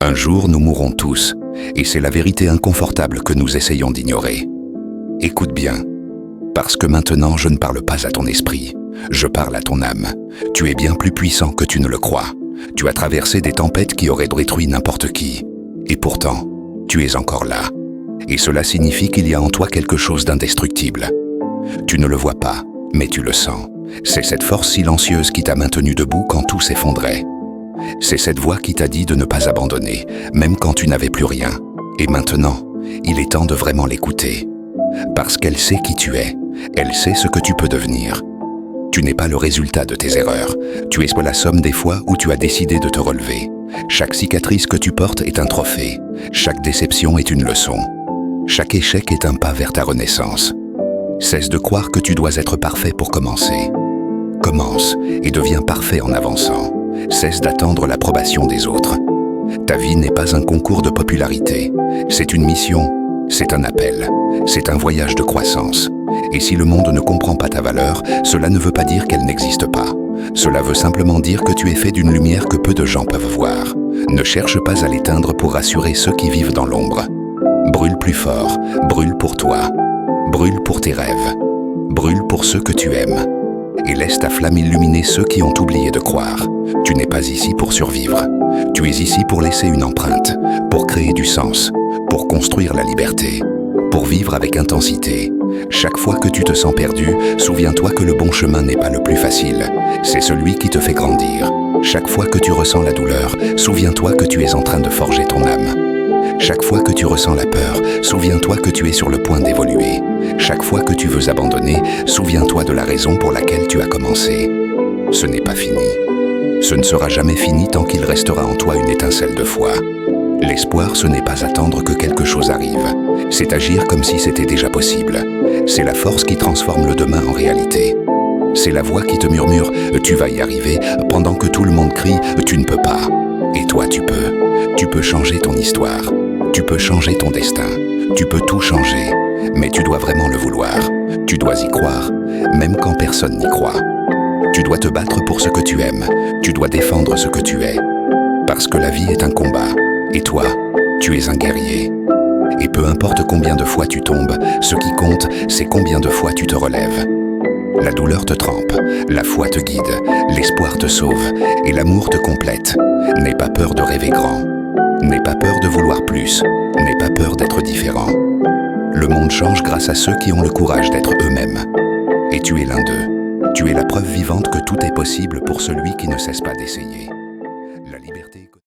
Un jour, nous mourrons tous, et c'est la vérité inconfortable que nous essayons d'ignorer. Écoute bien, parce que maintenant je ne parle pas à ton esprit, je parle à ton âme. Tu es bien plus puissant que tu ne le crois. Tu as traversé des tempêtes qui auraient détruit n'importe qui. Et pourtant, tu es encore là. Et cela signifie qu'il y a en toi quelque chose d'indestructible. Tu ne le vois pas, mais tu le sens. C'est cette force silencieuse qui t'a maintenu debout quand tout s'effondrait. C'est cette voix qui t'a dit de ne pas abandonner, même quand tu n'avais plus rien. Et maintenant, il est temps de vraiment l'écouter. Parce qu'elle sait qui tu es, elle sait ce que tu peux devenir. Tu n'es pas le résultat de tes erreurs, tu es la somme des fois où tu as décidé de te relever. Chaque cicatrice que tu portes est un trophée, chaque déception est une leçon. Chaque échec est un pas vers ta renaissance. Cesse de croire que tu dois être parfait pour commencer. Commence et deviens parfait en avançant. Cesse d'attendre l'approbation des autres. Ta vie n'est pas un concours de popularité. C'est une mission, c'est un appel, c'est un voyage de croissance. Et si le monde ne comprend pas ta valeur, cela ne veut pas dire qu'elle n'existe pas. Cela veut simplement dire que tu es fait d'une lumière que peu de gens peuvent voir. Ne cherche pas à l'éteindre pour rassurer ceux qui vivent dans l'ombre. Brûle plus fort, brûle pour toi. Brûle pour tes rêves. Brûle pour ceux que tu aimes. Et laisse ta flamme illuminer ceux qui ont oublié de croire. Tu n'es pas ici pour survivre. Tu es ici pour laisser une empreinte, pour créer du sens, pour construire la liberté, pour vivre avec intensité. Chaque fois que tu te sens perdu, souviens-toi que le bon chemin n'est pas le plus facile. C'est celui qui te fait grandir. Chaque fois que tu ressens la douleur, souviens-toi que tu es en train de forger ton âme. Chaque fois que tu ressens la peur, souviens-toi que tu es sur le point d'évoluer. Chaque fois que tu veux abandonner, souviens-toi de la raison pour laquelle tu as commencé. Ce n'est pas fini. Ce ne sera jamais fini tant qu'il restera en toi une étincelle de foi. L'espoir, ce n'est pas attendre que quelque chose arrive. C'est agir comme si c'était déjà possible. C'est la force qui transforme le demain en réalité. C'est la voix qui te murmure « tu vas y arriver » pendant que tout le monde crie « tu ne peux pas ». Et toi, tu peux. Tu peux changer ton histoire. Tu peux changer ton destin. Tu peux tout changer. Mais tu dois vraiment le vouloir. Tu dois y croire, même quand personne n'y croit. Tu dois te battre pour ce que tu aimes. Tu dois défendre ce que tu es. Parce que la vie est un combat. Et toi, tu es un guerrier. Et peu importe combien de fois tu tombes, ce qui compte, c'est combien de fois tu te relèves. La douleur te trempe, la foi te guide, l'espoir te sauve et l'amour te complète. N'aie pas peur de rêver grand. N'aie pas peur de vouloir plus. N'aie pas peur d'être différent. Le monde change grâce à ceux qui ont le courage d'être eux-mêmes. Et tu es l'un d'eux. Tu es la preuve vivante que tout est possible pour celui qui ne cesse pas d'essayer.